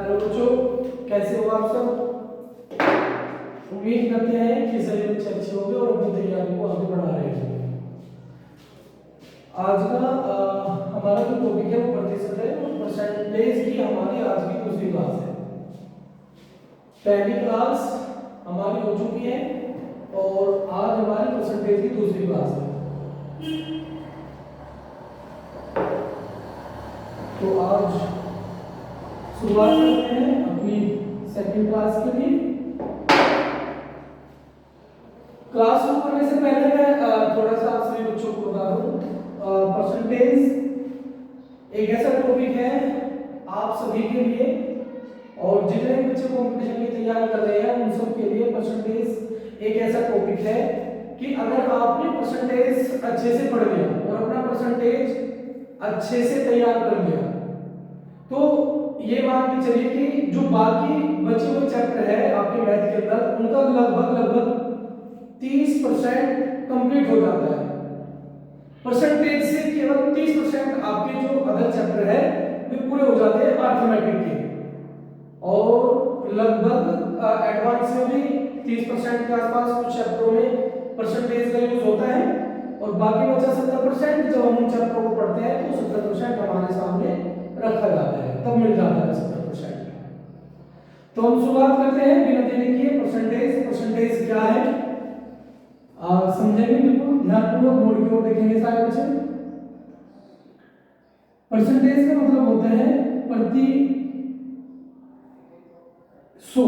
Hello बच्चों, कैसे हो आप सब। उम्मीद करते हैं कि सभी बच्चे अच्छे होंगे और अपनी तैयारी को आगे बढ़ा रहे होंगे। आज का हमारा जो टॉपिक है वो प्रतिशत है और परसेंटेज की हमारी आज की दूसरी क्लास है। पहली क्लास हमारी हो चुकी है और आज हमारी परसेंटेज की दूसरी क्लास है। तो आज शुरुआत करते हैं अपनी सेकंड क्लास के लिए। क्लास शुरू करने से पहले मैं थोड़ा सा आप सभी बच्चों को बता दूं, परसेंटेज एक ऐसा टॉपिक है आप सभी के लिए और जितने बच्चे कंपटीशन की तैयारी कर रहे हैं उन सब के लिए परसेंटेज एक ऐसा टॉपिक है कि अगर आपने परसेंटेज अच्छे से पढ़ लिया और अपना परसेंटेज अच्छे से तैयार कर लिया तो ये मान के चलिए कि जो बाकी बचे हुए चैप्टर है आपके मैथ के अंदर उनका लगभग 30% कंप्लीट हो जाता है। परसेंटेज से केवल 30% आपके जो अदर चैप्टर है वे पूरे हो जाते हैं अर्थमेटिक के और लगभग एडवांस में भी 30% के आसपास कुछ चैप्टरों में परसेंटेज का यूज होता है और बाकी बचा 70% जब हम उन चैप्टरों को पढ़ते हैं तो 70% हमारे सामने रखा जाता है, तब मिल जाता है 70%। तो हम शुरुआत करते हैं बिना देरी किए। परसेंटेज क्या है समझेंगे, बिल्कुल ध्यानपूर्वक बोर्ड की ओर देखेंगे सारे बच्चे। परसेंटेज का मतलब होता है प्रति 100,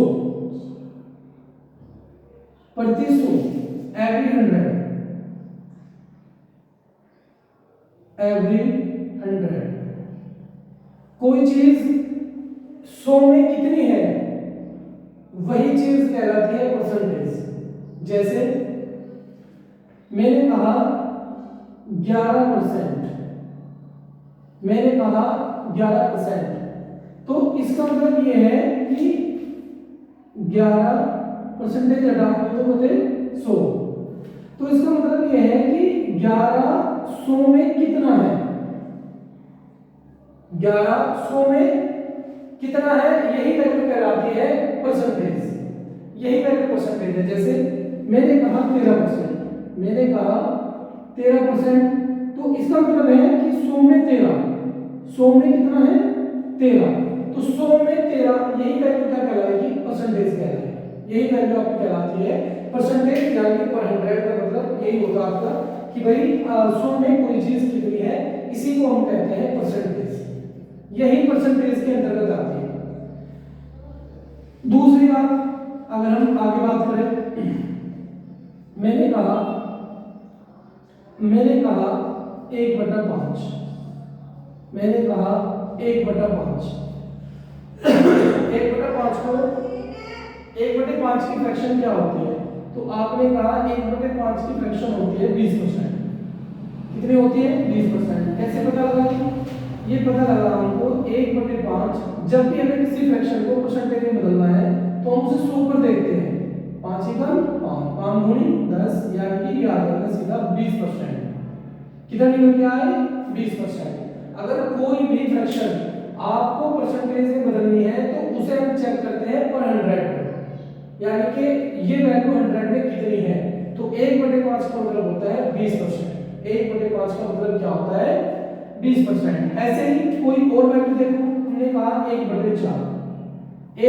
एवरी 100। कोई चीज 100 में कितनी है वही चीज कहलाती है परसेंटेज। जैसे मैंने कहा 11%, मैंने कहा 11%, तो इसका मतलब ये है कि 11% हटाओगे तो होते 100। तो इसका मतलब ये है कि 11 100 में कितना है, 11 100 में कितना है यही वैल्यू कहलाती है परसेंटेज। यही वैल्यू परसेंटेज है। जैसे मैंने कहा 13%, मैंने कहा 13%, तो इसका मतलब है कि 100 में 13, 100 में कितना है 13, तो 100 में 13 यही वैल्यू क्या कहलाएगी, परसेंटेज कहलाएगी। यही वैल्यू आपकी कहलाती है परसेंटेज, यानी कि पर 100 का मतलब यही होगा आपका कि भाई 100 में कोई चीज कितनी है, इसी को हम कहते हैं परसेंटेज। यही परसेंटेज के अंतर्गत आती है। दूसरी बात अगर हम आगे बात करें, मैंने कहा 1/5, मैंने कहा 1/5, 1/5 को 1/5 की फ्रैक्शन क्या होती है, तो आपने कहा 1/5 की फ्रैक्शन होती है 20%। कितनी होती है 20%। कैसे पता लगा, ये पता लगा हमको 1/5 जब भी हमें किसी फ्रैक्शन को परसेंटेज में बदलना है तो हम उसे 100 पर देखते हैं। 5 एकम 5, 5 दूनी 10, यानी कि याद रखना सीधा 20%। कितना निकल के आए 20%। अगर कोई भी फ्रैक्शन आपको परसेंटेज में बदलनी है तो उसे हम चेक करते हैं पर 100 पर, यानी कि ये वैल्यू 100 में कितनी है। तो 1/5 का मतलब होता है 20%। 1/5 का मतलब क्या होता है 20%। ऐसे ही कोई और वैल्यू देखो, हमने कहा 1/4,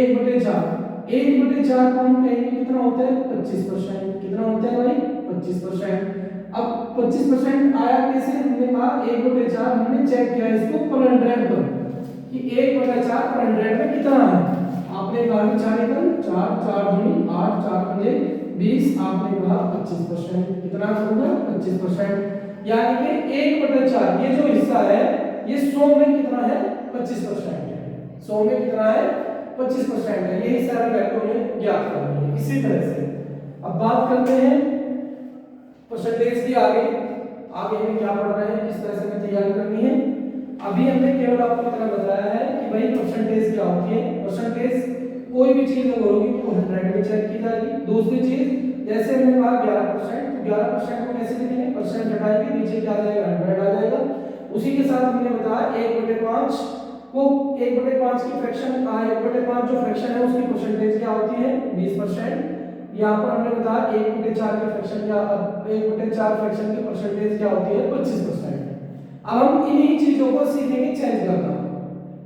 1/4 को हम कहेंगे कितना होता है 25%। कितना होता है भाई 25%। अब 25% आया कैसे, हमने कहा 1/4 हमने चेक किया इसको पर 100 पर कि 1/4 पर 100 में कितना है। आपने कहा कि 4 एकम 4, 4 दूनी 8, 4 पंजे 20, आपने कहा 25%। कितना होगा 25%, यानी कि 1/4 ये जो हिस्सा है ये 100 में कितना है 25% है। 100 में कितना है 25% है। यही सारी वैल्यू हमें ज्ञात करनी है। इसी तरह से अब बात करते हैं परसेंटेज की। आगे हमें क्या पढ़ना है, किस तरह से हमें तैयारी करनी है। अभी हमने केवल आपको इतना बताया है कि भाई परसेंटेज क्या होती है। परसेंटेज कोई भी चीज अगर होगी तो 100 में चेक की जाएगी। दूसरी चीज जैसे हमने कहा 11%, तो 11% को कैसे लिखेंगे, परसेंट हटाएंगे नीचे क्या आ जाएगा 100 आ जाएगा। उसी के साथ हमने बताया 1/5 वो 1/5 की फ्रैक्शन 1/5 जो फ्रैक्शन है उसकी परसेंटेज क्या होती है 20%। यहाँ पर हमने बताया 1/4 की फ्रैक्शन या 1/4 फ्रैक्शन की परसेंटेज क्या होती है 25%। अब हम इन्हीं चीजों को सीखेंगे चेंज करना,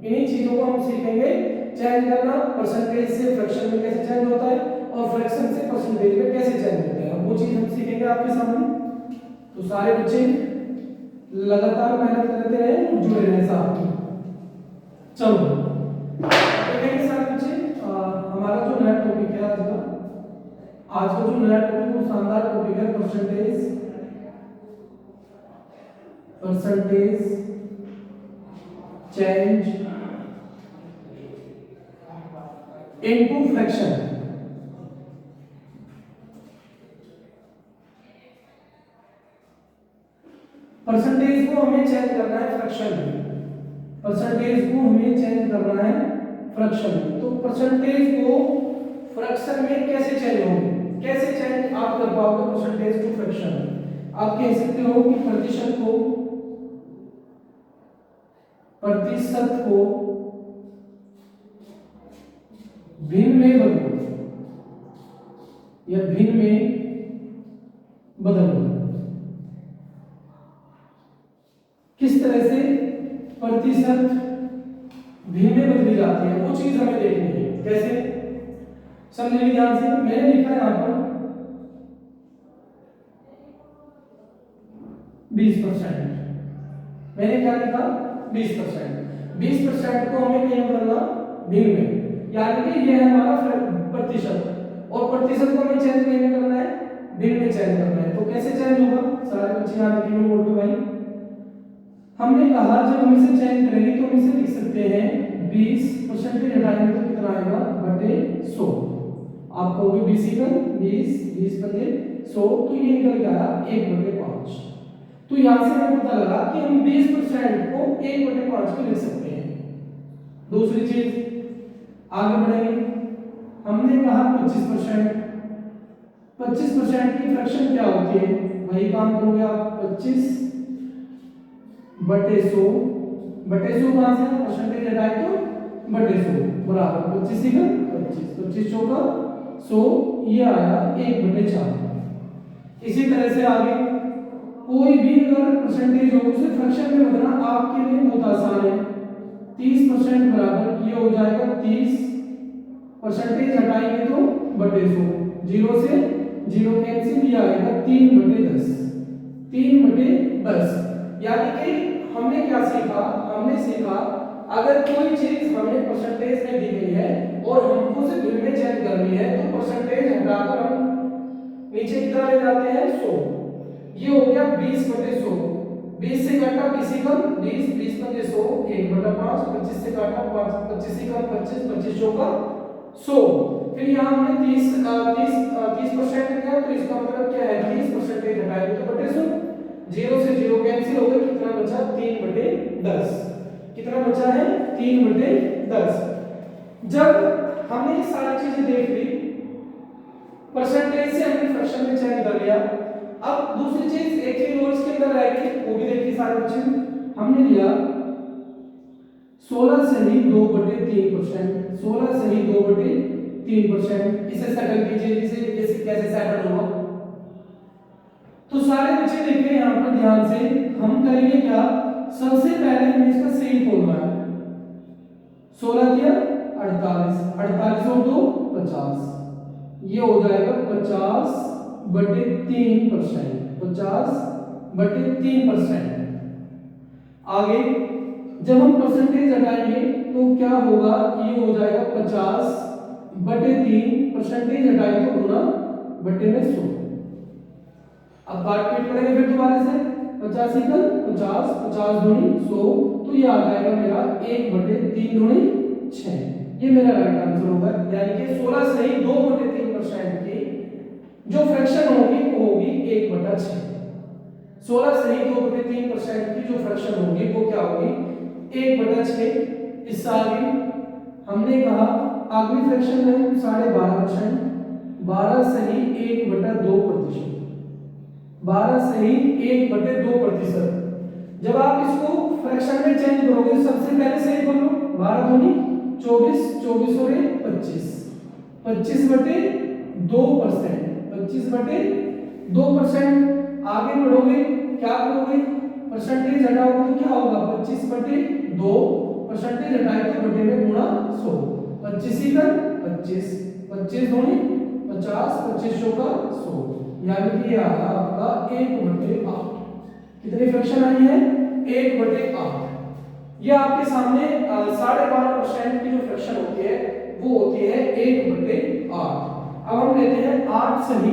इन्हीं चीजों को हम सीखेंगे चेंज करना, परसेंटेज से फ्रैक्शन में कैसे चेंज होता है और फ्रैक्शन से परसेंटेज में कैसे चेंज होता है, वो चीज हम सीखेंगे आपके सामने। तो सारे बच्चे लगातार मेहनत करते रहे और जुड़े रहे साथ में। चलो देखेंगे सारे बच्चे हमारा जो नया टॉपिक है आज का जो नया टॉपिक वो शानदार टॉपिक है percentage change into fraction. Percentage को हमें चेंज करना है फ्रैक्शन में, परसेंटेज को हमें चेंज करना है फ्रैक्शन में। तो परसेंटेज को फ्रैक्शन में कैसे चेंज होंगे, कैसे चेंज आप कर पाओगे परसेंटेज टू फ्रैक्शन। आप कह सकते हो कि प्रतिशत को भिन्न में बदलो या भिन्न में बदलो। किस तरह से प्रतिशत भिन्न में बदली जाती है वो चीज हमें देखनी है। कैसे समझिए ध्यान से, मैंने लिखा है यहां पर 20%, मैंने क्या लिखा 20%। 20% को हमें कहीं बदलना भिन्न में, यानी कि ये है हमारा प्रतिशत और प्रतिशत को हमें चेंज नहीं करना है भिन्न में चेंज करना है। तो कैसे चेंज होगा सारे बच्चे यहाँ लिखेंगे बोर्ड पे भाई। हमने कहा जब हम इसे चेंज करेंगे तो हम इसे लिख सकते हैं 20% हटाएंगे तो कितना आएगा बटे 100। आप कहोगे 20 बटे 100 तो ये निकल गया 1/5। तो यहां से हमें पता लगा कि हम 20% को 1/5 को लिख सकते हैं। दूसरी चीज आगे बढ़ेंगे, हमने कहा 25% की फ्रैक्शन क्या होती है, वही काम करोगे आप 25/100 कहां से परसेंटेज हटाए तो बटे 100 बराबर 25 चौका 100, ये आया 1/4। इसी तरह से आगे कोई भी अगर परसेंटेज हो उसे फ्रैक्शन में बदलना आपके लिए बहुत आसान है। 30% बराबर ये हो जाएगा 30% हटाएंगे तो बटे 100, 0 से 0 कैंसिल, ये आएगा 3/10। यानी कि हमने क्या सीखा, हमने सीखा अगर कोई चीज हमें परसेंटेज में दी गई है और हमको उसे भिन्न में चेंज करनी है तो परसेंटेज हटाकर हम नीचे कितना ले जाते हैं 100। ये हो गया 20/100, 20 से काटा 20 ही कम 20, 20 पंजे 100, 1/5, 25 से काटा 25 ही कम 25, 25 चौका 100। फिर यहाँ हमने 30% लिया तो इसका मतलब क्या है 30% हटाएंगे तो बटे 100, 0 से 0 कैंसिल हो गया, कितना बचा 3/10। कितना बचा है 3/10। जब हमने ये सारी चीजें देख ली, परसेंटेज से हमने फ्रैक्शन में चेंज कर लिया। अब दूसरी चीज एक चीज और इसके अंदर आएगी वो भी देखिए सारे बच्चे, हमने लिया 16 सही 2/3%, 16 सही 2/3%। इसे सेटल कीजिए, इसे कैसे सेटल होगा। तो सारे बच्चे देखिए यहाँ पर ध्यान से, हम करेंगे क्या, सबसे पहले हमें इसका सही खोलना है। 16 दिया 48, 48 और 2 50, ये हो जाएगा 50/3%, 50/3%। आगे जब हम परसेंटेज हटाएंगे तो क्या होगा, ये हो जाएगा 50/3, परसेंटेज हटाएंगे तो गुना बटे में 100। अब काट करेंगे फिर दोबारा से 50 एकल 50, 50 दूनी 100, तो ये आ जाएगा मेरा 1/3 दूनी 6। ये मेरा राइट आंसर होगा, यानी कि 16 सही 2/3% की जो फ्रैक्शन होगी वो होगी 1/6। 16 सही 2/3% की जो फ्रैक्शन होगी वो क्या होगी 1/6। इससे आगे हमने कहा अगली फ्रैक्शन में 12.5%, 12 सही 1/2%, 12 सही 1/2%। जब आप इसको फ्रैक्शन में चेंज करोगे सबसे पहले सही बोलो दूनी 24, 24 और 25, 25/2%, 25/2%। आगे बढ़ोगे क्या करोगे, परसेंटेज हटाओगे तो क्या होगा, 25/2, परसेंटेज हटाए तो बटे में गुणा 100, 25 ही कर 25, 25 दूनी 50, 25 चौका 100, यानी कि ये आ रहा आपका 1/8। कितनी फ्रैक्शन आई है, 1/8। ये आपके सामने 12.5% की जो फ्रैक्शन होती है वो होती है 1/8। अब हम लेते हैं 8 सही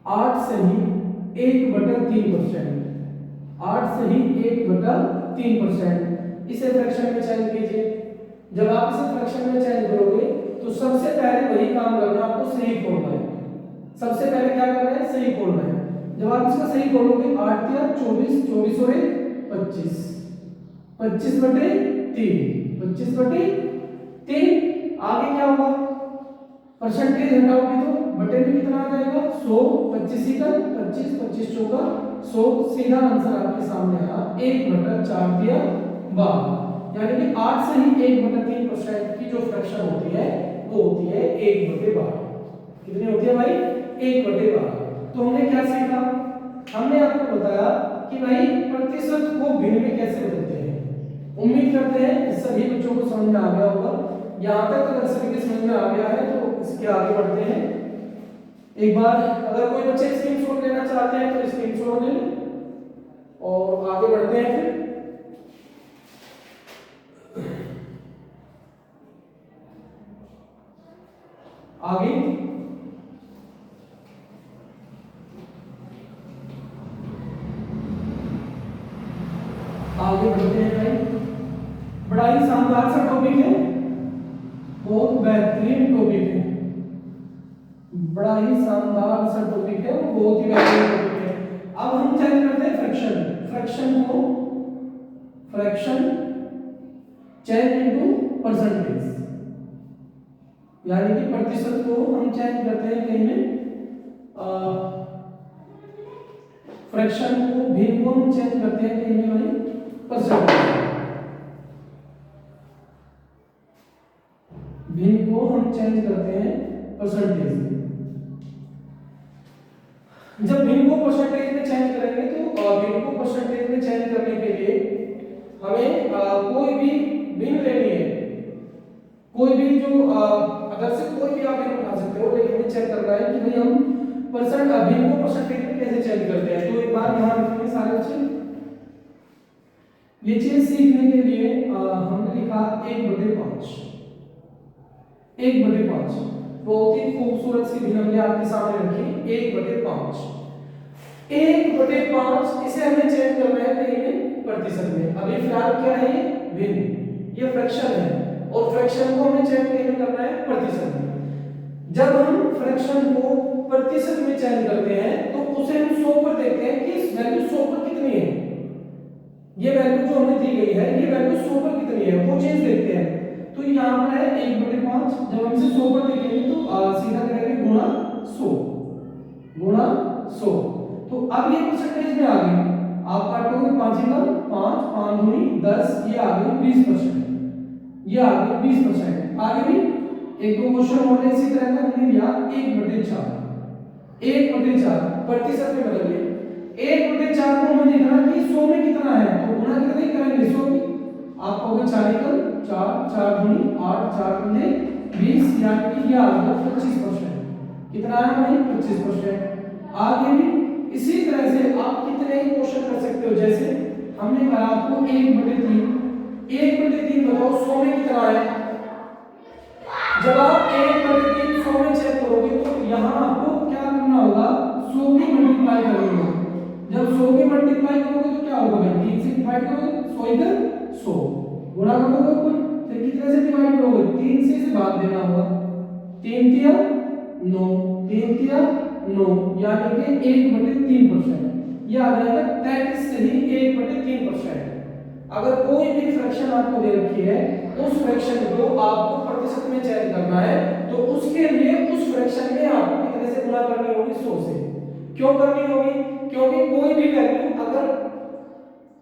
1/3%, 8 सही 1/3%। इसे फ्रैक्शन में चेंज कीजिए। जब आप इसे फ्रैक्शन में चेंज करोगे तो सबसे पहले वही काम करना है, आपको सही खोलना है। सबसे पहले क्या करना है, सही खोलना है। जब आप इसका सही खोलोगे 8 या 24, 24 और 25, 25/3, 25/3। आगे क्या होगा, परसेंटेज हटाओगे तो बटे में कितना आ जाएगा, 100, 25 ही कर 25, 25 चौका 100। सीधा आंसर आपके सामने आया 1/4 यानी कि 8 से ही 1/3% की जो फ्रैक्शन होती है वो होती है 1/12। कितनी होती है भाई, 1/12। तो हमने क्या सीखा, हमने आपको बताया कि भाई प्रतिशत को भिन्न में कैसे बदलते हैं। उम्मीद करते हैं कि सभी बच्चों को समझ में आ गया होगा। यहाँ तक अगर सभी के समझ में आ गया है तो इसके आगे बढ़ते हैं। एक बार अगर कोई बच्चे स्क्रीनशॉट लेना चाहते हैं तो स्क्रीनशॉट ले लें और आगे बढ़ते हैं। फिर आगे बढ़ते हैं भाई। बड़ा ही शानदार सा टॉपिक है, बहुत बेहतरीन टॉपिक है, बड़ा ही शानदार सा टॉपिक है, बहुत ही बेहतरीन टॉपिक है। अब हम चेंज करते हैं फ्रैक्शन चेंज इनटू परसेंटेज, यानी कि प्रतिशत को हम चेंज करते हैं कहीं में, फ्रैक्शन को भिन्न को हम चेंज करते हैं कहीं में भाई परसेंटेज, भिन्न को हम चेंज करते हैं परसेंटेज में। जब भिन्न को परसेंटेज में चेंज करेंगे तो भिन्न को परसेंटेज में चेंज करने के लिए हमें कोई भी भिन्न लेनी है, कोई भी जो अदर से कोई भी आप भिन्न उठा सकते हो, लेकिन हमें चेक करना है कि भाई हम भिन्न को परसेंटेज में कैसे चेंज करते हैं। तो एक बार यहाँ लिखेंगे सारे बच्चे। ये चीज सीखने के लिए हमने लिखा 1/5, 1/5 बहुत ही खूबसूरत सी भिन्न हमने आपके सामने रखी 1/5, 1/5। इसे हमें चेंज करना है कहीं में प्रतिशत में। अभी फिलहाल क्या है, ये भिन्न, ये फ्रैक्शन है और फ्रैक्शन को हमें चेंज कहीं में करना है प्रतिशत में। जब हम फ्रैक्शन को प्रतिशत में चेंज करते हैं तो उसे हम 100 पर देखते हैं कि इस वैल्यू 100 पर कितनी है, ये वैल्यू जो हमें दी गई है ये वैल्यू 100 पर कितनी है वो चीज देखते हैं। तो यहाँ पर है 1/5, जब हम इसे 100 पर देखेंगे तो सीधा करेंगे गुणा 100, गुणा 100। तो अब ये परसेंटेज में आ गई, आप काटोगे 5 का 5, 5 दूनी 10, ये आ गई 20%, ये आ गई 20%। आगे भी एक दो क्वेश्चन और इसी तरह का हमने लिया 1/4, 1/4 प्रतिशत में बदल गया। 1/4 को हमें देखना कि 100 में कितना है, तो गुणा कितने करेंगे 100 की, आप कहोगे 4 एकम 4, 4 दूनी 8, 4 दूनी 20, यानी कि ये आ गया 25%। कितना आया भाई 25%। आगे भी इसी तरह से आप कितने ही क्वेश्चन कर सकते हो, जैसे हमने कहा आपको 1/3, 1/3 बताओ 100 में कितना आया। जब आप 1/3 100 में चेक करोगे तो यहाँ आपको क्या करना होगा, 100 की मल्टीप्लाई करोगे। जब 100 की मल्टीप्लाई करोगे तो क्या होगा भाई, 3 से डिवाइड करोगे 100 इधर 100 गुणा करोगे ऊपर, फिर कितने से डिवाइड करोगे 3 से इसे भाग देना होगा, 3 तिया 9, 3 तिया 9, यानी कि 1/3%। ये आ जाएगा 33 से ही 1/3%। अगर कोई भी फ्रैक्शन आपको दे रखी है उस फ्रैक्शन को आपको प्रतिशत में चेंज करना है तो उसके लिए उस फ्रैक्शन में आपको कितने से गुणा करनी होगी, 100 से। क्यों करनी होगी, क्योंकि कोई भी वैल्यू अगर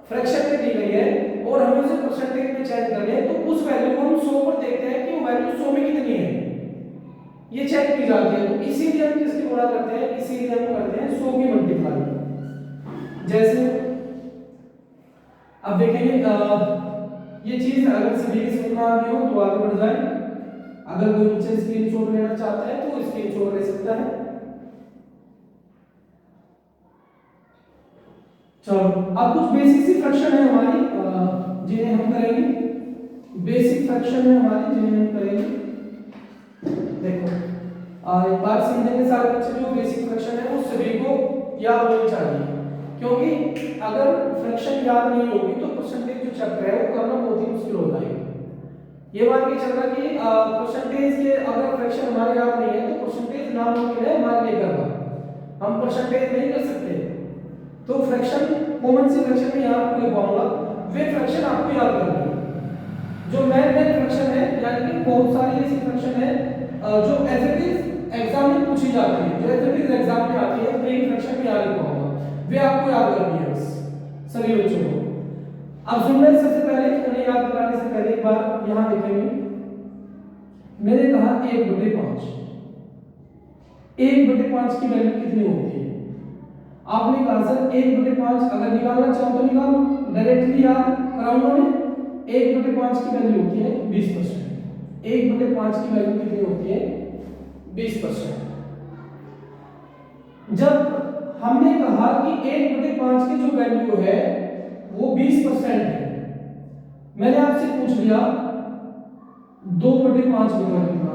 फ्रैक्शन में दी गई है और हमें उसे परसेंटेज में चेंज करने हैं तो उस वैल्यू को हम 100 पर देखते हैं कि वो वैल्यू 100 में कितनी है, ये चेक की जाती है। तो इसीलिए हम किसकी गुणा करते हैं, इसीलिए हम करते हैं 100 की मल्टीप्लाई। जैसे अब देखेंगे ये चीज अगर सभी की समझ में आ गई हो तो आगे बढ़ जाए। अगर कोई बच्चा स्क्रीनशॉट लेना चाहता है तो स्क्रीनशॉट ले सकता है। चलो अब कुछ बेसिक सी फ्रैक्शन है हमारी जिन्हें हम करेंगे, बेसिक फ्रैक्शन है हमारी जिन्हें हम करेंगे। देखो एक बार समझेंगे सारे बच्चे, जो बेसिक फ्रैक्शन है वो सभी को याद होनी चाहिए, क्योंकि अगर फ्रैक्शन याद नहीं होगी तो परसेंटेज जो चैप्टर है वो करना बहुत ही मुश्किल होता है। ये मान के चलना कि परसेंटेज के अगर फ्रैक्शन हमारे याद नहीं है तो परसेंटेज नामुमकिन है हमारे लिए करना, हम परसेंटेज नहीं कर सकते। तो फ्रैक्शन कॉमन सी फ्रैक्शन में यहाँ आपको लिखवाऊंगा, वे फ्रैक्शन आपको याद करनी है। जो मैन फ्रैक्शन है यानी कि बहुत सारी ऐसी फ्रैक्शन है जो एज इट इज एग्जाम में पूछी जाती है, जो एज इट इज एग्जाम में आती है, मेन फ्रैक्शन में याद लिखवाऊंगा, वे आपको याद करनी है बस सभी बच्चों को। अब सुनने सबसे पहले उन्हें याद कराने से पहले एक बार यहाँ देखेंगे, मैंने कहा 1/5, 1/5 की वैल्यू कितनी होती है? आपने कहा सर 1/5 अगर निकालना चाहो तो निकालो, डायरेक्टली याद कराऊंगा मैं। 1/5 की वैल्यू होती है 20%। 1/5 की वैल्यू कितनी होती है? 20%। जब हमने कहा कि 1/5 की जो वैल्यू है वो 20% है, मैंने आपसे पूछ लिया 2/5 बताओ कितना,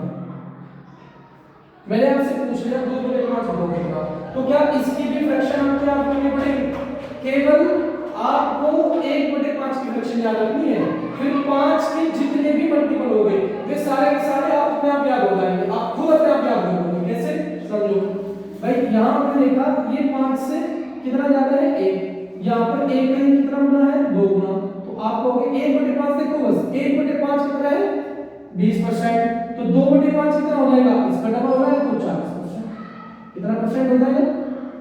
मैंने आपसे पूछ लिया 2/5 बताओ कितना, तो क्या इसकी भी फ्रैक्शन आपको याद करनी पड़ेगी? केवल आपको 1/5 की फ्रैक्शन याद रखनी है, फिर 5 के जितने भी मल्टीपल हो गए वे सारे के सारे आप अपने आप याद हो जाएंगे, आप खुद अपने आप याद करोगे। कैसे? समझो भाई, यहां पर देखा ये 5 से कितना ज्यादा है 1, यहां पर 1 का कितना गुना है 2 गुना, तो आप कहोगे 1/5 देखो बस 1/5 कितना है 20%, तो 2/5 कितना हो जाएगा, इसका डबल हो रहा है तो 40%। कितना परसेंट हो जाएगा?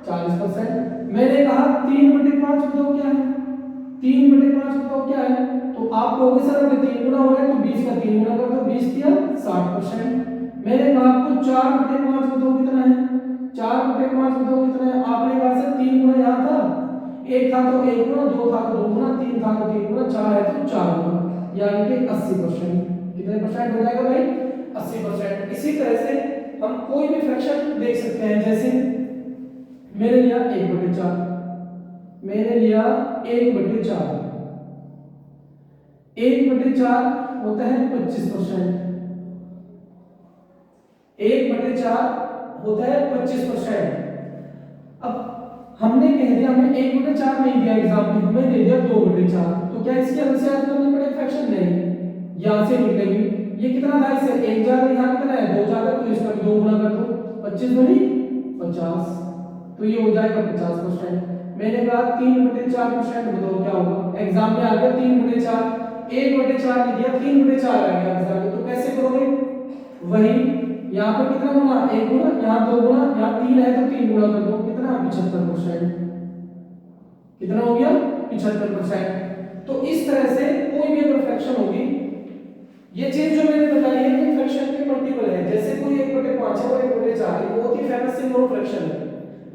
40%। मैंने कहा 3/5 बताओ क्या है, 3/5 बताओ क्या है, तो आप कहोगे सर अगर 3 गुना हो रहा है तो 20 का 3 गुना कर दो, 20 दिया 60%। मैंने कहा आपको 4/5 बताओ कितना है, 4/5 बताओ कितना है, आपने कहा सर 3 गुना यहाँ था, 1 था तो 1 गुना, 2 था तो 2 गुना, 3 था तो 3 गुना, 4 है तो 4 गुना, यानी कि 80%। कितने परसेंट हो जाएगा भाई? 80%। इसी तरह से हम कोई भी फ्रैक्शन देख सकते हैं, जैसे मैंने लिया 1/4, मैंने लिया 1/4, 1/4 होता है 25%, 1/4 होता है 25%। अब हमने कह दिया हमें 1/4 नहीं दिया एग्जाम में, हमें दे दिया 2/4, तो क्या इसकी अलग से याद करनी पड़ेगी फ्रैक्शन? नहीं, यहां से निकलेगी। ये कितना था, इसे 1 ज्यादा, यहां कितना है 2 ज्यादा, तो इसका भी 2 गुना कर दो, 25 दूनी 50, तो ये हो जाएगा 50%। मैंने कहा 3/4% बताओ क्या होगा, एग्जाम में आ गया 3/4, 1/4 नहीं दिया 3/4 आ गया एग्जाम में, तो कैसे करोगे? वही यहाँ पर कितना गुना 1 गुना, यहाँ 2 गुना, यहाँ 3 है तो 3 गुना कर दो, कितना 75%। कितना हो गया? 75%। तो इस तरह से कोई भी अगर फ्रैक्शन होगी, ये चीज जो मैंने बताई है कि फ्रैक्शन के मल्टीपल है, जैसे कोई 1/5 है और 1/4 है, बहुत ही फेमस सिंगल फ्रैक्शन है,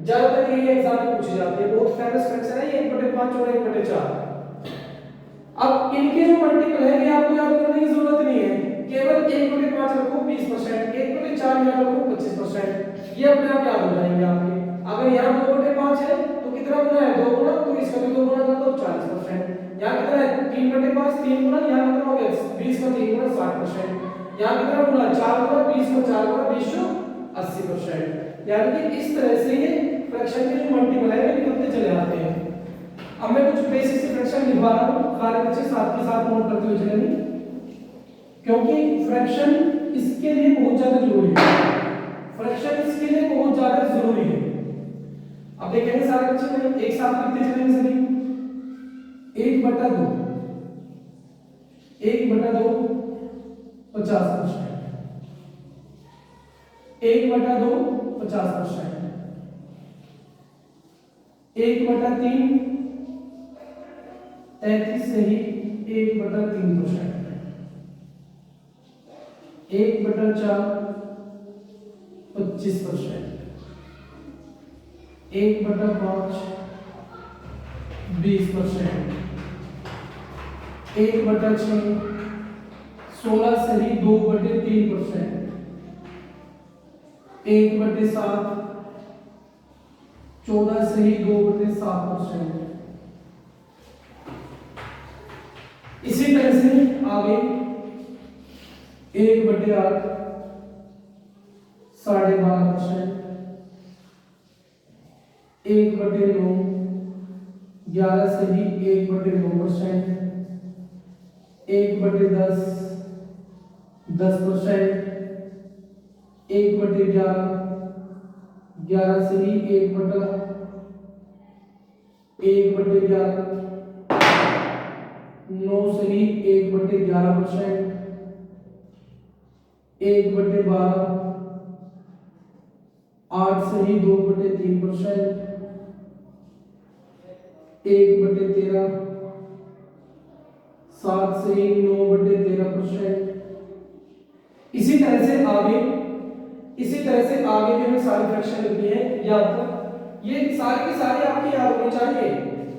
ज्यादातर ये एग्जाम में पूछी जाती है, बहुत फेमस फ्रैक्शन है ये 1/5 और 1/4। अब इनके जो मल्टीपल है ये आपको याद करने की जरूरत नहीं है, केवल 1/5 रखो 20%, 1/4 याद रखो 25%, ये अपने आप याद हो जाएंगे आपके। अगर यहाँ 2/5 है तो कितना गुना है 2 गुना, तो इसका भी 2 गुना कर दो 40%। यहाँ कितना है 3/5 3 गुना, यहाँ कितना हो गया 20 का 3 गुना 60%, यहाँ कितना गुना 4 गुना, 20 का 4 गुना 20 80%। यानी कि इस तरह से ये फ्रैक्शन के जो मल्टीपल है वे निकलते चले आते हैं। अब मैं कुछ बेसिक से फ्रैक्शन लिखवा रहा हूँ, सारे बच्चे साथ के साथ नोट करते हुए चलेंगे, क्योंकि फ्रैक्शन इसके लिए बहुत ज्यादा जरूरी है, फ्रैक्शन इसके लिए बहुत ज्यादा जरूरी है। अब देखेंगे सारे बच्चे एक साथ लिखते चलेंगे सभी। 1/2 1/2 50%, 1/2 50%, 1/3 33 से ही 1/3 1/4 25%, 1/5 20%, 1/6 16 सही 2/3%, 1/7 14 सही 2/7%। इसी तरह से आगे 1/8 12.5%, 1/9 11 सही 1/9%, 1/10 10%, 1/11 11 सही 1/11 9 सही 1/11%, 1/12 8 सही 2/3%, 1/13 7 सही 9/13%। इसी तरह से आगे भी हमें सारी फ्रैक्शन लिखनी है। याद कर, ये सारी की सारी आपकी याद होनी चाहिए,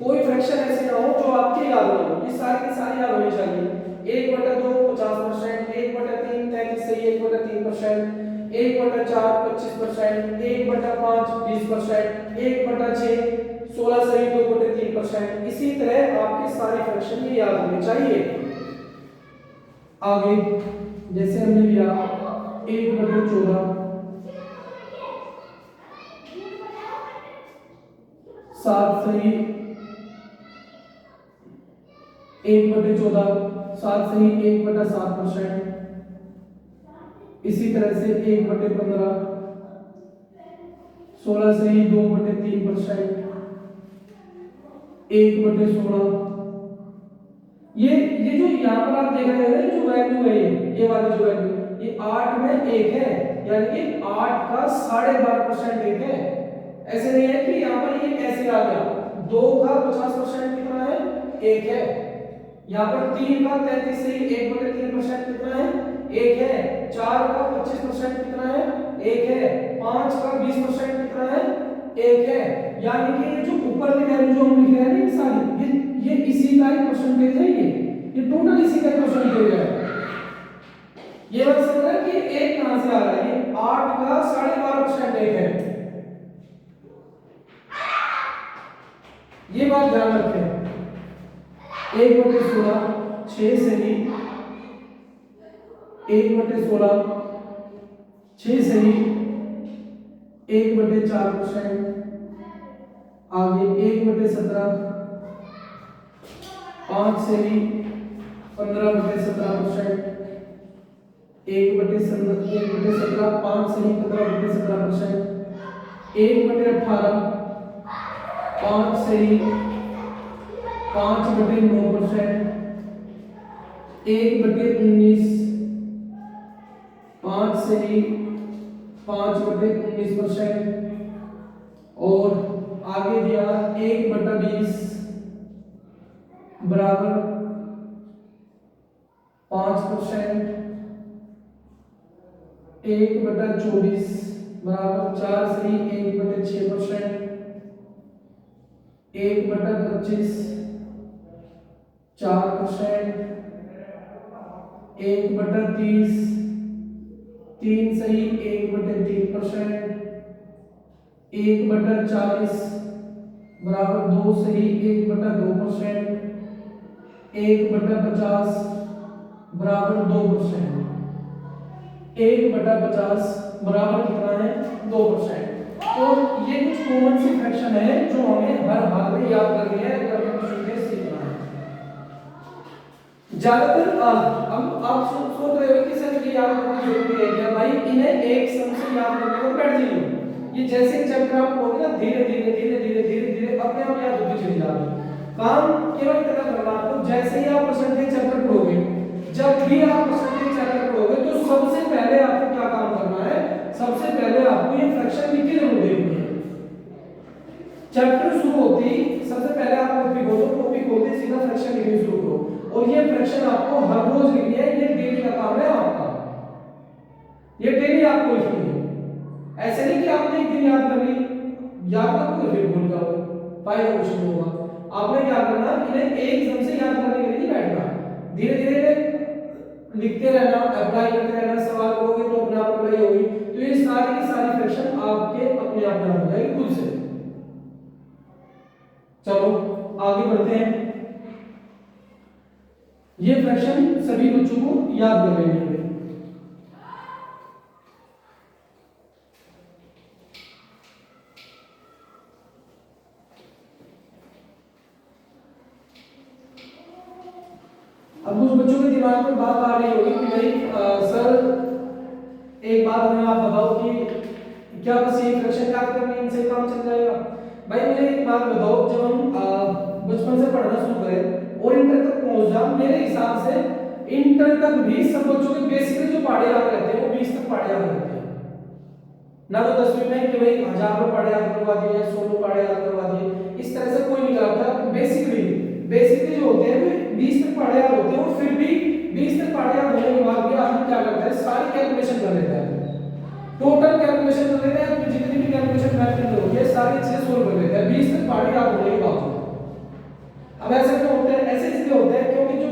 कोई फ्रैक्शन ऐसे ना हो जो आपके याद ना हो, ये सारी की सारी याद होनी चाहिए। 1/2 50%, 1/3 33 सही 1/3%, 1/4 25%, 1/5 20%, 1/6 16 सही 2/3%। इसी तरह आपकी सारी फ्रैक्शन ये याद होनी चाहिए। आगे जैसे हमने लिया 1/14 7 सही 1/14 7 सही 1/7%। इसी तरह से 1/15 16 सही 2/3%, 1/16 ये जो यहाँ पर आप देख रहे हैं जो वैल्यू है ये वाली जो वैल्यू ये 8 में 1 है, यानी कि 8 का 12.5% 1 है। ऐसे नहीं है कि यहाँ पर ये कैसे आ गया, 2 का 50% कितना है 1 है, यहाँ पर 3 का 33 से 1/3% कितना है 1 है, 4 का 25% कितना है 1 है, 5 का 20% कितना है 1 है। यानी कि ये जो ऊपर की वैल्यू जो हम लिख रहे हैं ना सारी ये इसी का ही परसेंटेज है, ये टोटल इसी का परसेंटेज है। ये बात समझ रहे कि 1 कहां से आ रहा है, ये 8 का 12.5% 1 है, ये बात ध्यान रखें। 1/16 6 सही 1/16 6 सही 1/4%। आगे 1/17 5 सही 15/17%, 1/17 5 सही 15/17%, 1/18 5 सही 5/9%, 1/19 5 सही 5/19%। और आगे दिया 1/20 बराबर 5%, 1/24 बराबर 4 सही 1/6%, 1/25 4%, 1/30 3 सही 1/3%, 1/40 बराबर 2 सही 1/2%, 1/50 बराबर 2%, 1/50 बराबर कितना है 2%। तो ये कुछ कॉमन सी फ्रैक्शन है जो हमें हर हाल में याद करनी है अगर हमें क्वेश्चन के सीखना है। ज्यादातर अब आप सोच रहे हो कि सर ये याद करना जरूरी है क्या भाई, इन्हें एक सम से याद करने को बैठ जाइए। ये जैसे चैप्टर आप पढ़ोगे ना धीरे धीरे धीरे धीरे धीरे धीरे अपने आप याद होती चली जाएगी। काम केवल इतना करना आपको, जैसे ही आप परसेंटेज चैप्टर पढ़ोगे, जब भी आप परसेंटेज चैप्टर पढ़ोगे तो सबसे पहले आपको क्या काम करना है, सबसे पहले आपको ये फ्रैक्शन लिख के जरूर देखनी है। चैप्टर शुरू होते ही सबसे पहले आप कॉपी खोलो, कॉपी खोलते सीधा फ्रैक्शन लिखना शुरू करो, और ये फ्रैक्शन आपको हर रोज लिखनी है, ये डेली का काम है आपका। ये डेली आपको लिखनी है, ऐसे नहीं कि आपने एक दिन याद कर ली, याद कर तो फिर भूल जाओगे, फायदा कुछ नहीं होगा। आपने क्या करना, इन्हें एक दम से याद करने के लिए नहीं बैठना, धीरे धीरे लिखते रहना, अप्लाई करते रहना, सवाल करोगे तो अपने आप अप्लाई होगी, तो ये सारी की सारी फ्रैक्शन आपके अपने आप हो जाएगी खुद से। चलो आगे बढ़ते हैं, ये फ्रैक्शन सभी बच्चों को याद कर लेनी है। अब कुछ बच्चों के दिमाग में बात आ रही होगी कि भाई सर एक बात हमें आप बताओ कि क्या बस ये फ्रैक्शन याद करने इनसे काम चल जाएगा? भाई मुझे एक बात बताओ, जब हम बचपन से पढ़ना शुरू करें और इंटर तक पहुंच जाओ, मेरे हिसाब से इंटर तक भी सब बच्चों के बेसिकली जो पढ़े याद रहते हैं वो 20 तक पढ़े याद रहते हैं, ना तो 10वीं में कि भाई 1000 पढ़े याद करवा दिए या 100 पढ़े याद करवा दिए, इस तरह से कोई नहीं करता। बेसिकली जो होते हैं 20 तक पढ़े याद होते हैं, और फिर भी 20 तक पढ़े याद होने के बाद भी आदमी क्या करता है, सारी कैलकुलेशन कर लेता है, टोटल कैलकुलेशन कर लेता है, तो जितनी भी कैलकुलेशन मैथ के अंदर होती है सारी चीजें सोल्व कर लेता है 20 तक पढ़े याद होने के बाद। अब ऐसे क्यों होता है? ऐसे इसलिए होता है क्योंकि जो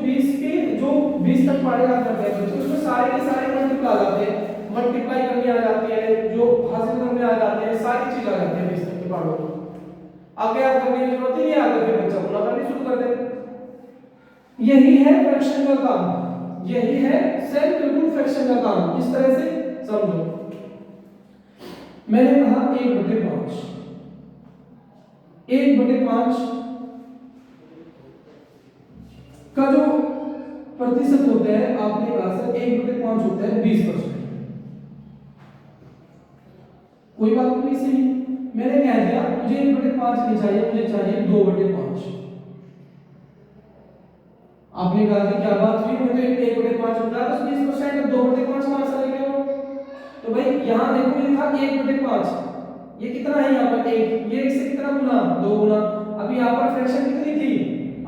20 तक पढ़े याद करते हैं बच्चे, उसमें सारे के सारे मल्टीप्लाई आ जाते हैं, मल्टीप्लाई करने आ जाती है, जो हासिल करने आ जाते हैं, सारी चीज आ जाती है 20 तक के पढ़ो, आगे याद करने की जरूरत ही नहीं, आगे फिर बच्चा अपना करनी शुरू कर दे। यही है फ्रैक्शन का काम, यही है सेल्फ बिल्कुल फ्रैक्शन का काम। इस तरह से समझो, मैंने कहा 1/5, 1/5 का जो प्रतिशत होता है, आपने कहा सर 1/5 होता है 20%, कोई बात नहीं, सही मैंने कह दिया मुझे 1/5 नहीं चाहिए, मुझे चाहिए 2/5। आपने कहा कि क्या बात हुई, मैं तो 1/5 होता है बस 20%, 2/5 कहां से लेके आओ? तो भाई यहां देखो ये था 1/5, ये कितना है यहाँ पर 1, ये 1 से कितना गुना, 2 गुना। अब यहाँ पर फ्रैक्शन कितनी थी,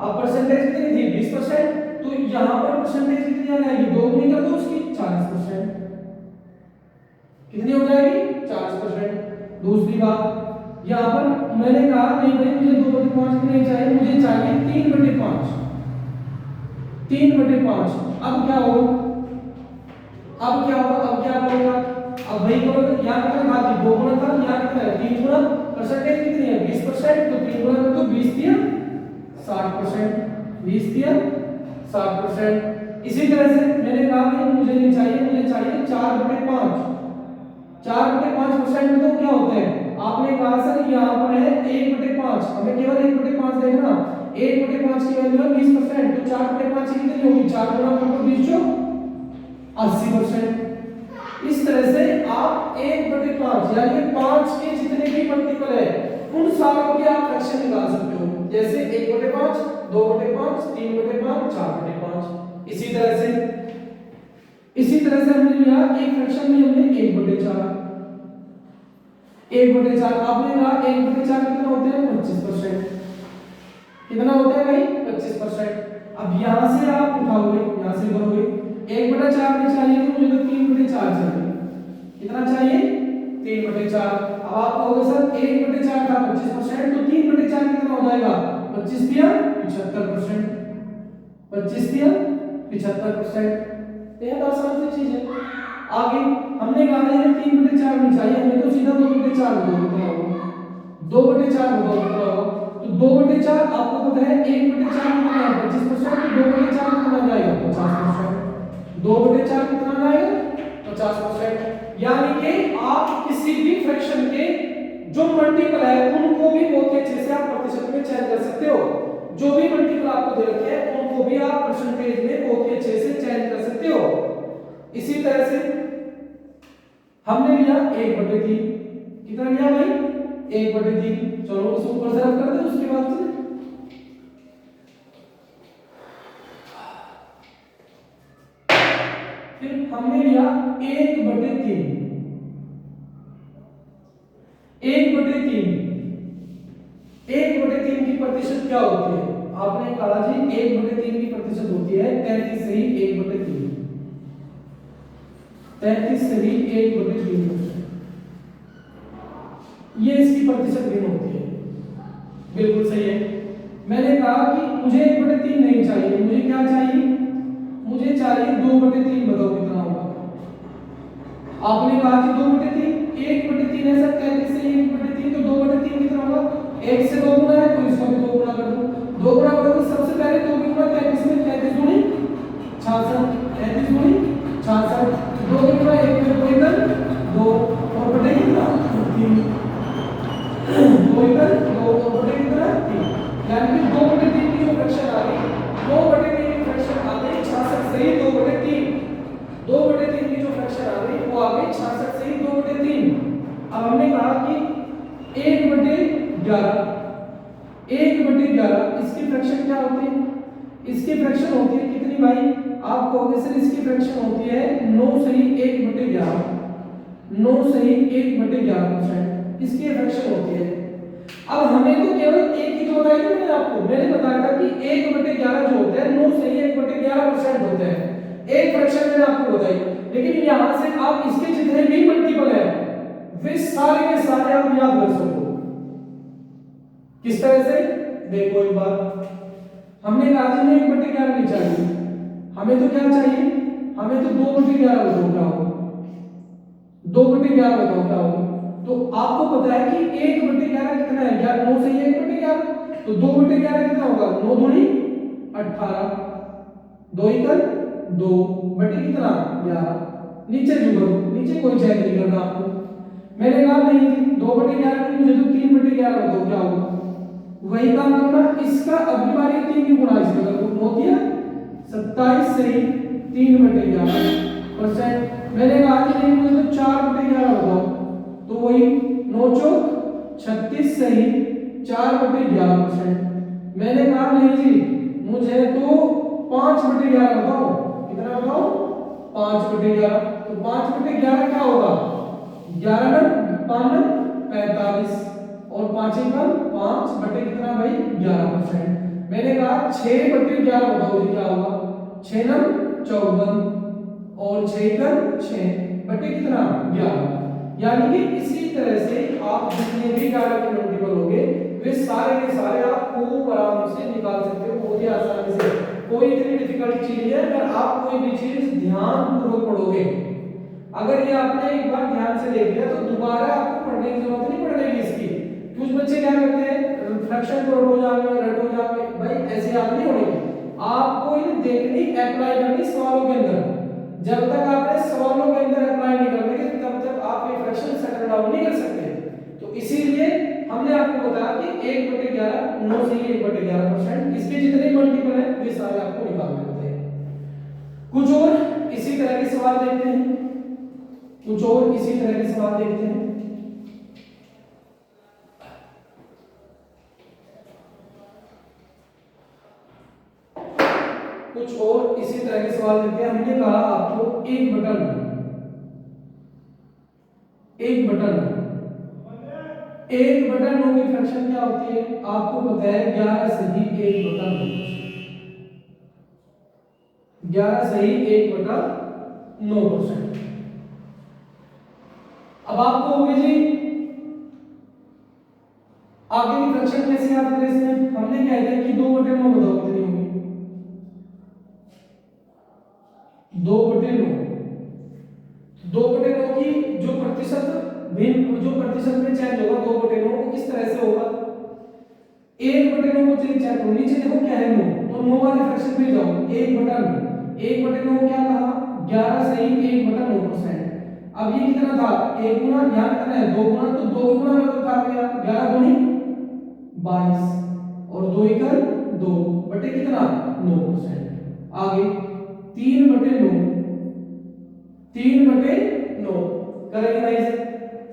अब परसेंटेज कितनी थी 20%, तो यहाँ पर परसेंटेज कितनी आ जाएगी, 2 गुनी कर दो उसकी 40%, कितनी हो जाएगी 40%। दूसरी बात, यहाँ पर मैंने कहा नहीं भाई मुझे 2/5 नहीं चाहिए, मुझे चाहिए 3/5, 3/5। अब क्या होगा, अब क्या होगा, अब क्या होगा, अब वही करोगे, यहाँ कितना था 2 गुना था, यहाँ कितना है 3 गुना, परसेंटेज कितनी है 20%, तो 3 गुना कर दो 20 दिया 60%, 20 दिया 60%। इसी तरह से मैंने कहा कि मुझे नहीं चाहिए, मुझे चाहिए 4/5, 4/5% में तो क्या होता है, आपने कहा सर यहाँ पर है 1/5, हमें केवल 1/5 देखना, 1/5 की वैल्यू है 20%, तो 4/5 कितनी होगी, 4 गुना कर दो 20 जो 80%। इस तरह से आप 1/5 यानी 5 के जितने भी मल्टीपल है उन सारों के आप फ्रैक्शन निकाल सकते हो, जैसे 1/5, 2/5, 3/5, 4/5। इसी तरह से हमने लिया एक फ्रैक्शन में हमने 1/4, 1/4 आपने कहा 1/4 कितना होता है 25%, कितना होता है भाई 25%। अब यहां से आप उठाओगे, यहां से करोगे 1/4 नहीं चाहिए तो मुझे तो 3/4 चाहिए, कितना चाहिए 3/4। अब आप कहोगे सर 1/4 था 25%, तो 3/4 कितना हो जाएगा 25 दिया 75%, 25 दिया 75%। बेहद आसान सी चीज है। आगे हमने कहा है 3/4 नहीं चाहिए, हमें तो सीधा 2/4 होता होगा, 2/4 होगा, तो 2/4 आपको पता है 1/4 कितना है 25%, तो 2/4 कितना जाएगा 50%, 2/4 कितना जाएगा 50%। यानी कि आप किसी भी फ्रैक्शन के जो मल्टीपल है उनको भी बहुत अच्छे से आप प्रतिशत में चेंज कर सकते हो, जो भी मल्टीपल आपको दे रखे हैं उनको भी आप परसेंटेज में बहुत ही अच्छे से चेंज कर सकते हो। इसी तरह से हमने लिया 1/3, कितना लिया भाई 1/3, चलो इसको ऊपर से रख कर दे, उसके बाद से फिर हमने लिया 1/3, 1/3, 1/3 की प्रतिशत क्या होती है, आपने कहा जी 1/3 की प्रतिशत होती है 33 से ही 1/3, 33 सही 1/3%। ये इसकी प्रतिशत भिन्न होती है। बिल्कुल सही है। मैंने कहा कि मुझे 1/3 नहीं चाहिए, मुझे क्या चाहिए? मुझे चाहिए 2/3। बताओ कितना होगा? आपने कहा कि 2/3, 1/3 है सर, 33 से 1/3, तो 2/3 कितना होगा? 1 से 2 गुना है तो इसका भी 2 गुना कर दो। 2 गुना करो तो सबसे पहले 2 गुना 33 में 33 दूनी 66, 33 दूनी 66, 2 गुना 1 में 2 इधर 2 और बटे कितना 3, 2 इधर 2 और बटे कितना 3, यानी कि 2/3 की जो फ्रैक्शन आ गई, 2/3 की फ्रैक्शन आ गई 66 से 2/3, 2/3 की जो फ्रैक्शन आ गई वो आ गई 66 से 2/3। अब हमने कहा कि 1/11, 1/11 इसकी फ्रैक्शन क्या होती है? इसकी फ्रैक्शन होती है कितनी भाई? आप कहोगे सर इसकी फ्रैक्शन होती है 9 सही 1/11, 9 सही 1/11% इसकी फ्रैक्शन होती है। अब हमें तो केवल एक ही तो बताई थी मैंने आपको, मैंने बताया था कि 1/11 जो होता है 9 सही 1/11% होता है। एक फ्रैक्शन मैंने आपको बताई, लेकिन यहां से आप इसके जितने भी मल्टीपल है वे सारे के सारे आप याद कर सको। किस तरह से? देखो एक बार, हमने कहा जी 1/11 नहीं चाहिए, हमें तो क्या चाहिए? हमें तो 2/11 बताओ क्या होगा? 2/11 बताओ क्या होगा? तो आपको पता है कि 1/11 कितना है? 11, 9 सही 1/11, तो 2/11 कितना होगा? 9 दूनी 18, 2 इधर 2 बटे कितना 11। नीचे जुड़ो, नीचे कोई चेक नहीं करना आपको। मैंने कहा नहीं 2/11 की मुझे तो 3/11 बताओ क्या होगा? वही काम करना, इसका अगली बार 3 की गुणा इसका कर दो, हो गया 27 सही 3/11%। मैंने कहा कि नहीं मुझे तो 4/11 बताओ, तो वही 9 चौक 36 सही 4/11%। मैंने कहा नहीं जी मुझे तो 5/11 बताओ, कितना बताओ? 5/11, तो 5/11 क्या होगा? 11 5 45 और 5 एकम 5 बटे कितना भाई 11%। मैंने कहा 6/11 बताओ जी क्या होगा? 6 नम 14 और 6 एकम 6 बटे कितना 11। यानी कि इसी तरह से आप जितने भी 11 के मल्टीपल होंगे वे सारे के सारे आप खूब आराम से निकाल सकते हो, बहुत ही आसानी से। कोई इतनी डिफिकल्ट चीज नहीं है। अगर आप कोई भी चीज ध्यान पूर्वक पढ़ोगे, अगर ये आपने एक बार ध्यान से देख लिया तो दोबारा आपको पढ़ने की जरूरत नहीं पड़ेगी इसकी। कुछ बच्चे क्या करते हैं फ्रैक्शन को रटो जाओगे भाई, ऐसे याद नहीं होने। आपको इन्हें देखनी अप्लाई करनी सवालों के अंदर। जब तक आपने सवालों के अंदर अप्लाई नहीं कर लेंगे तब तक आप ये फ्रैक्शन सेटल डाउन नहीं कर सकते। तो इसीलिए हमने आपको बताया कि 1/11 9 से 1/11%, इसके जितने मल्टीपल हैं वे सारे आपको निकालने होते हैं। कुछ और इसी तरह के सवाल देखते हैं, कुछ और इसी तरह के सवाल देखते हैं। कुछ और इसी तरह के सवाल देखते हैं। हमने कहा आपको 1/9 1/9 की फ्रैक्शन क्या होती है? आपको पता है 11 सही 1/9, 11 सही 1/9%। अब आप कहोगे जी आगे की फ्रैक्शन कैसे याद करें इसमें? हमने कह दिया कि 2/9 बताओ कितनी होगी? 2/9, 2/9 की जो प्रतिशत भिन्न जो प्रतिशत में चेंज होगा 2/9 वो किस तरह से होगा? 1/9 को चेंज करो, नीचे देखो क्या है 9, तो 9 वाले फ्रैक्शन पे जाओ 1/9, 1/9 क्या कहा? 11 सही 1/9%। अब ये कितना था? 1 गुना, यहाँ कितना है 2 गुना, तो 2 गुना में तो था गया 11 दूनी 22 और 2 एकड़ 2 बटे कितना 9%। आगे 3/9, 3/9 करेंगे भाई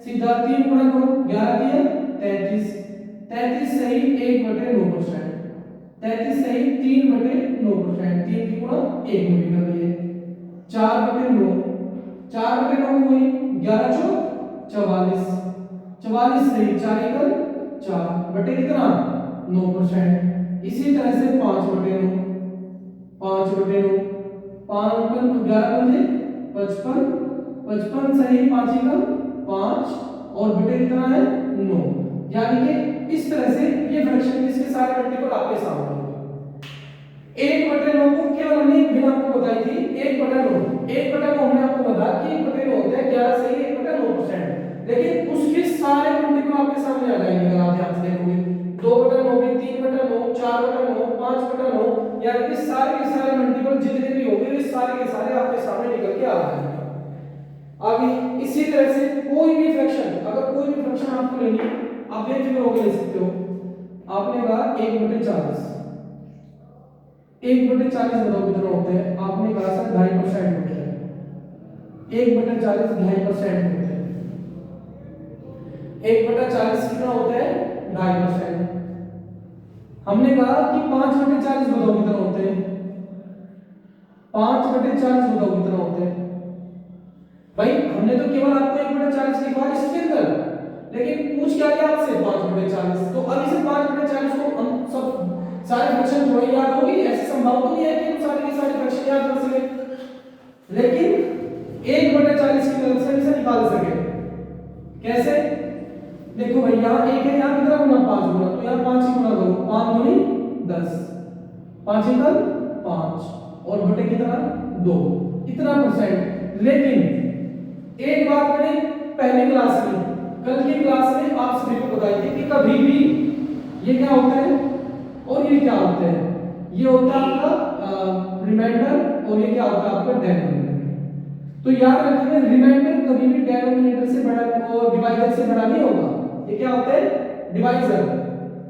सीधा 3 गुना करो, 11 दिया 33, 33 सही 1/9%, 33 सही 3/9%, 3 की गुणा 1 में भी कर दिए 4/9, 4/9 हुई 11 चौक 44, 44 सही 4 एकड़ 4 बटे कितना 9%। इसी तरह से 5/9, 5/9 5 11 55 55 सही 5 एकम 5 और बटे कितना है 9। यानी कि इस तरह से ये फ्रैक्शन इसके सारे मल्टीपल आपके सामने होंगे। 1/9 को केवल हमने एक बिना आपको बताई थी 1/9 हमने आपको बताया कि 1/9 होता है 11 सही 1/9%। लेकिन उसके सारे मल्टीपल आपके सामने आ जाएंगे अगर आप ध्यान से देखोगे। 2/9 में 3/9 4/9 5/9 यानी कि सारे के सारे मल्टीपल जितने भी होंगे वे सारे के सारे आपके सामने निकल के आ जाएंगे। आगे इसी तरह से कोई भी फ्रैक्शन अगर कोई भी फ्रैक्शन आपको लेनी आप बेफिक्र होकर ले सकते हो। आपने कहा 1/40 1/40 बताओ कितना होता है। आपने कहा सर 2.5% होता है। 1/40 2.5% होता है। 1/40 कितना होता है 2.5%। हमने कहा कि 5/40 बताओ कितना होते हैं। 5/40 बताओ कितना होते हैं। भाई हमने तो केवल आपको 1/40 लिखा इसके अंदर, लेकिन पूछ क्या गया आपसे 5/40। तो अब इसे 5/40 को हम सब सारे फ्रैक्शन थोड़ी याद होगी, ऐसे संभव तो नहीं है कि हम सारे के सारे फ्रैक्शन याद कर सके, लेकिन 1/40 की मदद से इसे निकाल सके। कैसे देखो भाई यहाँ 1 है, यहाँ कितना गुना 5 गुना, तो यहाँ 5 ही गुना करो 5 दूनी 10 5 एकम 5 और बटे कितना 2 इतना परसेंट। लेकिन एक बात मैंने पहली क्लास में कल की क्लास में आप सभी को बताई थी कि कभी भी ये क्या होता है और ये क्या होता है। ये होता है आपका रिमाइंडर और ये क्या होता है आपका डिनोमिनेटर। तो याद रखिए रिमाइंडर कभी भी डिनोमिनेटर से बड़ा और डिवाइजर से बड़ा नहीं होगा। ये क्या होता है डिवाइजर।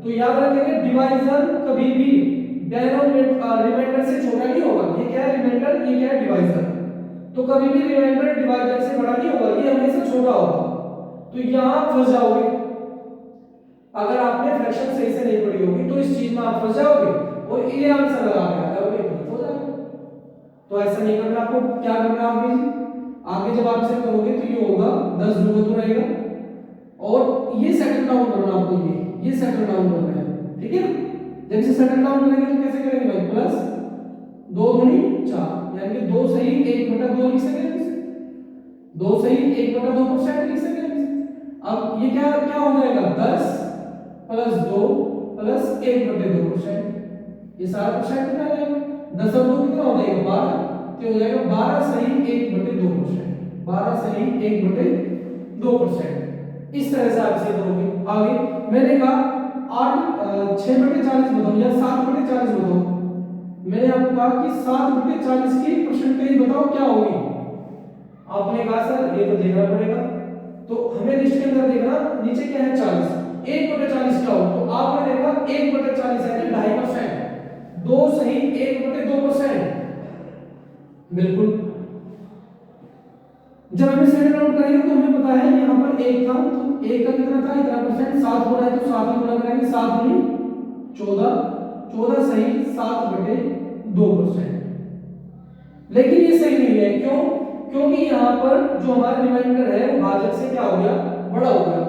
तो याद रखेंगे डिवाइजर कभी भी रिमाइंडर से छोटा नहीं होगा। ये क्या है रिमाइंडर, ये क्या है डिवाइजर। तो कभी भी रिमाइंडर डिवाइजर से बड़ा नहीं होगा, ये हमेशा छोटा होगा। तो यहां फंस जाओगे अगर आपने फ्रैक्शन सही से नहीं पढ़ी होगी, तो इस चीज में आप फंस जाओगे और ये आंसर लगा के आ जाओगे, गलत हो जाएगा। तो ऐसा नहीं करना। आपको क्या करना है आगे जब आप इसे करोगे तो ये होगा 10 2 रहेगा और ये सेटल डाउन करना आपको, ये सेटल डाउन करना है, ठीक है ना। जब इसे सेटल डाउन करेंगे तो कैसे करेंगे भाई प्लस 2 दूनी 4 यानी कि 2 सही 1/2 लिख सकते हैं। 2 सही 1/2% लिख सकते हैं। अब ये क्या क्या हो जाएगा 10 प्लस 2 प्लस 1/2%। ये सारा परसेंट कितना आ जाएगा 10 और 2 कितना हो जाएगा 12। तो हो जाएगा 12 सही 1/2%। 12 सही 1/2%। इस तरह से आप इसे करोगे। आगे मैंने कहा 6/40 बताओ या 7/40 बताओ। मैंने आपको कहा कि 7/40 की परसेंटेज बताओ क्या होगी। आपने कहा सर ये तो देखना पड़ेगा, तो हमें लिस्ट के अंदर देखना नीचे क्या है 40 1/40 क्या हो। तो आपने देखा 1/40 है 2.5%। 2 सही 1/2%। बिल्कुल जब हमें सेट आउट करेंगे तो हमें पता है यहाँ पर 1 था, तो 1 का कितना था इतना परसेंट। 7 गुना है तो 7 गुना करेंगे 7 दूनी 14 14 सही 7/2%। लेकिन ये सही नहीं है, क्यों? क्योंकि यहाँ पर जो हमारा रिमाइंडर है वो भाजक से क्या हो गया बड़ा हो गया।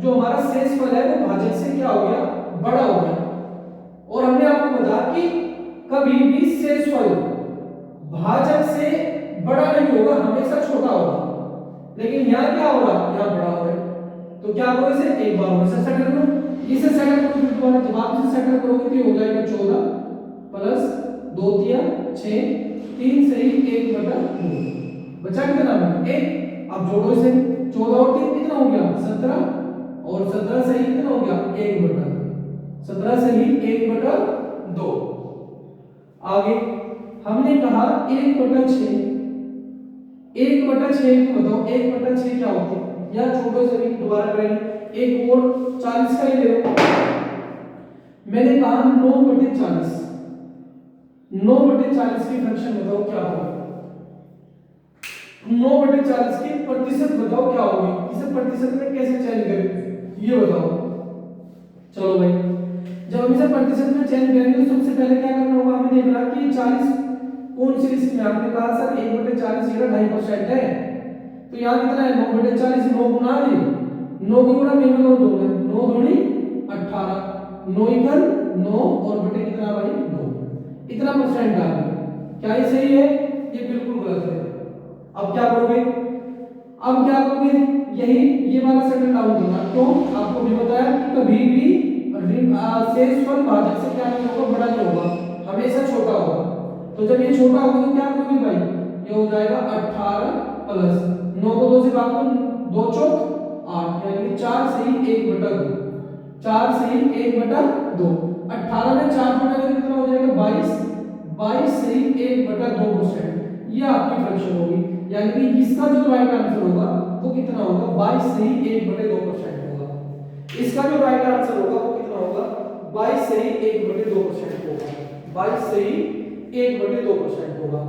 जो हमारा शेषफल है वो भाजक से क्या हो गया बड़ा हो गया। और हमने आपको बताया कि कभी भी शेषफल भाजक से बड़ा नहीं होगा, हमेशा छोटा होगा। लेकिन यहाँ क्या होगा यहाँ बड़ा होगा। तो क्या करो इसे एक बार और सेटल करो। इसे सेटल करो फिर दोबारा जब आप इसे सेटल करोगे तो ये हो जाएगा 14 प्लस 2 3 6 3 सही 1/2 बचा कितना है 1। अब जोड़ो इसे 14 और 3 कितना हो गया 17 और 17 सही कितना हो गया 1/2 17 सही 1/2। आगे हमने कहा 1/6 1/6 को बताओ 1/6 क्या होती है। या छोटो से भी दोबारा करेंगे एक और 40 का ही ले लो। मैंने कहा 9/40 9/40 की फ्रैक्शन बताओ क्या होगा। 9/40 की प्रतिशत बताओ क्या होगी। इसे प्रतिशत में कैसे चेंज करें ये बताओ। चलो भाई जब हम इसे प्रतिशत में चेंज करेंगे तो सबसे पहले क्या करना होगा हमें देखना कि 40 कौन सी लिस्ट में। आपने कहा सर 1/40 ये 2.5% है, तो यहाँ कितना है 9/40 9 गुना 9 की गुणा में 2 है 9 दूनी 18 9 एकल 9 और बटे कितना भाई 2 इतना परसेंट डाल। क्या ये सही है ये बिल्कुल गलत है। अब क्या करोगे अब क्या करोगे, यही ये वाला सेटल डाउन करना। क्यों, आपको भी बताया कि कभी भी शेषफल भाजक से क्या नहीं होगा, बड़ा नहीं होगा, हमेशा छोटा होगा। तो जब ये छोटा होगा तो क्या करोगे भाई, ये हो जाएगा 18 प्लस 9 को 2 से भाग दो, 2 चौक 8, यानी कि 4 से ही 1/2, 4 से ही 1/2। 18 में 4 जोड़ेंगे तो कितना हो जाएगा 22, 22 से ही 1/2%। ये आपकी फ्रैक्शन होगी, यानी कि इसका जो राइट आंसर होगा वो कितना होगा, 22 से ही 1/2% होगा। इसका जो राइट आंसर होगा वो कितना होगा, 22 से ही 1/2% होगा, 22 से ही 1/2% होगा।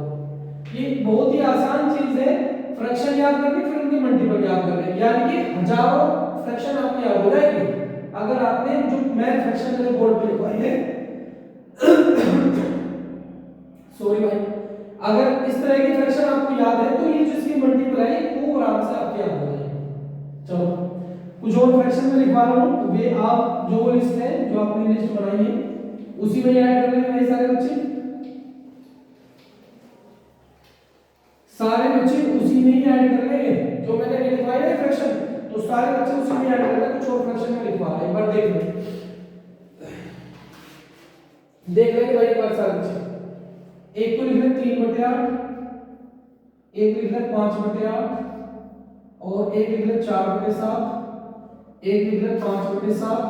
ये बहुत ही आसान चीज है, फ्रैक्शन याद करनी फिर उनके मल्टीपल याद करने, यानी कि हजारों फ्रैक्शन आपको याद हो जाएंगे अगर आपने जो मैथ फ्रैक्शन मेरे बोर्ड पे लिखवाई है। सॉरी भाई, अगर इस तरह की फ्रैक्शन आपको याद है तो ये जो इसकी मल्टीपल है वो आराम से आपके याद हो जाएगी। चलो कुछ और फ्रैक्शन में लिखवा रहा हूं, वे आप जो लिस्ट है जो आपने लिस्ट बनाई है उसी में ऐड कर लेंगे सारे बच्चे, सारे बच्चे उसी में ही ऐड कर लेंगे जो मैंने लिखवाया है फ्रैक्शन, तो सारे बच्चे उसी में ऐड कर लेंगे। कुछ और फ्रैक्शन में लिखवा रहा है, एक बार देख लो, देख लेंगे भाई एक बार सारे बच्चे। एक तो लिख ले 3/8, एक लिख ले 5/8, और एक लिख ले 4/7, एक लिख ले 5/7,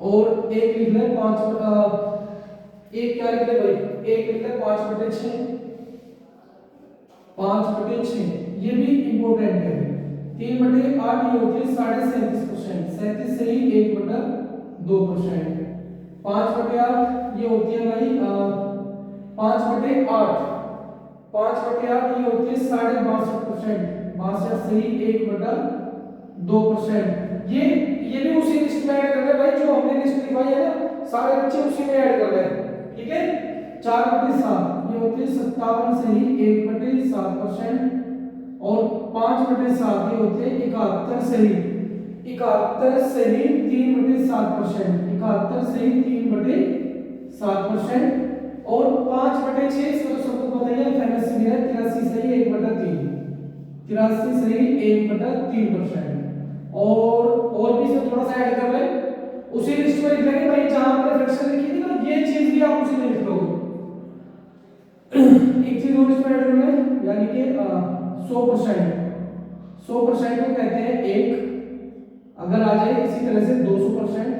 और एक लिख ले 1 क्या लिख ले भाई, एक लिख ले 5/6, 5/6, ये भी इंपॉर्टेंट है। 3/8 ये होती है 37.5%, 37 से ही 1/2%। 5/8 ये होती है भाई 5/8, 5/8 ये होती है 62.5%, 62 से ही 1/2%। ये भी उसी लिस्ट में ऐड कर ले भाई, जो हमने लिस्ट लिखवाई है ना, सारे बच्चे उसी में ऐड कर ले, ठीक है। 4/7 ये होती है 57 से ही 1/7%, और 5/7 ये होते हैं 71 से ही 3/7%, 71 से ही 3/7%, और 5/6 इसको तो सबको पता ही है, फेमस फिगर है 83 से ही 1/3, 83 से ही 1/3%। और भी इसमें थोड़ा सा ऐड कर ले, उसी लिस्ट में लिख लेंगे भाई जहां हमने फ्रैक्शन लिखी थी ना, ये चीज भी आप उसी में लिख लोगे। एक चीज और इसमें ऐड कर ले, यानी कि 100%, 100% को कहते हैं 1, अगर आ जाए इसी तरह से 200%,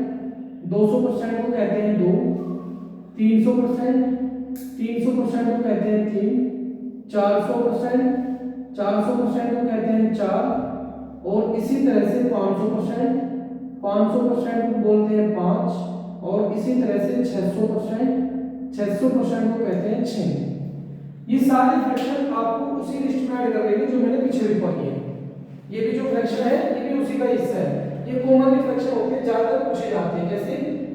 200% को कहते हैं 2, 300%, 300% को कहते हैं 3, 400%, 400% को कहते हैं 4, और इसी तरह से 500%, 500% को बोलते हैं 5, और इसी तरह से 600%, 600% को कहते हैं 6। ये सारे फ्रैक्शन आपको उसी लिस्ट में ऐड कर लेंगे जो मैंने पीछे लिखवाई है। ये भी जो फ्रैक्शन है ये भी उसी का हिस्सा है, ये कॉमनली फ्रैक्शन होते हैं, ज्यादातर पूछे जाते हैं, जैसे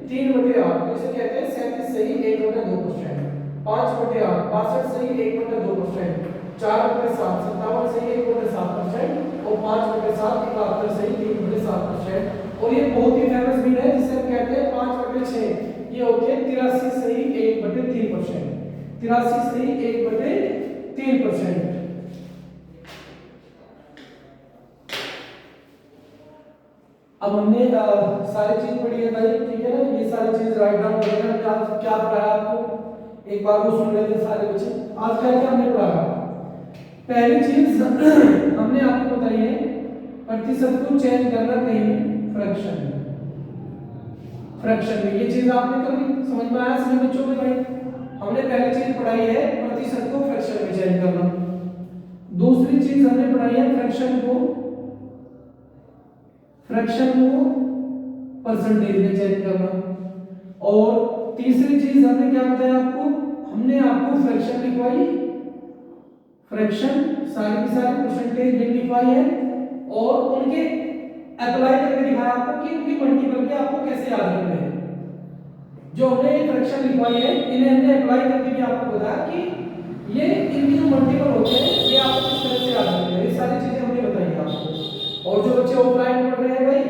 3/8 तो इसे कहते हैं 37 से ही 1/2%, 5/8 62 से ही 1/2%, 4/7 57 से ही 1/7%, और 5/7 71 से ही 3/7%। और ये बहुत ही फेमस भी है जिसे हम कहते हैं 5/6, ये होते हैं 83 से ही 1/3%, 83 से ही 1/3%। अब हमने सारी चीज पढ़ी है भाई, ठीक है ना, ये सारी चीज राइट डाउन कर लेना। हमने क्या पढ़ाया आपको, एक बार वो सुन लेते सारे बच्चे। आज क्या क्या हमने पढ़ाया, पहली चीज हमने आपको बताई है प्रतिशत को चेंज करना कहीं फ्रैक्शन में, फ्रैक्शन में ये चीज आपने कभी समझ में आया सभी बच्चों के भाई। हमने पहली चीज पढ़ाई है प्रतिशत को फ्रैक्शन में चेंज करना, दूसरी चीज हमने पढ़ाई है फ्रैक्शन को परसेंटेज में चेंज करना, और तीसरी चीज हमने क्या बताया आपको, हमने आपको फ्रैक्शन लिखवाई, फ्रैक्शन सारी की सारी परसेंटेज में लिखवाई है, और उनके अप्लाई करके दिखाया आपको कि उनकी मल्टीपल के आपको कैसे याद रखने हैं। जो हमने फ्रैक्शन लिखवाई है इन्हें हमने अप्लाई करके भी आपको बताया कि ये इनकी जो मल्टीपल होते हैं ये आपको किस तरह से याद रखने हैं, ये सारी चीजें हमने बताई हैं आपको। और जो बच्चे ऑफलाइन पढ़ रहे हैं भाई,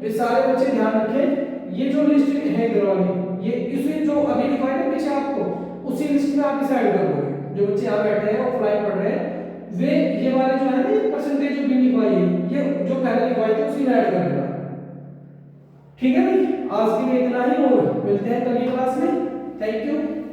वे सारे बच्चे ध्यान रखें, ये जो लिस्ट है इधर वाली, ये इसी जो अभी लिखवाई है पीछे आपको, उसी लिस्ट में आप इसे ऐड कर दोगे। जो बच्चे यहाँ बैठे हैं ऑफलाइन पढ़ रहे हैं वे ये वाले जो है ना, ये परसेंटेज जो भी लिखवाई है, ये जो पहले लिखवाई थी उसी में ऐड कर देना। ठीक है भाई, आज के लिए इतना ही, और मिलते हैं कल की क्लास में। Thank you.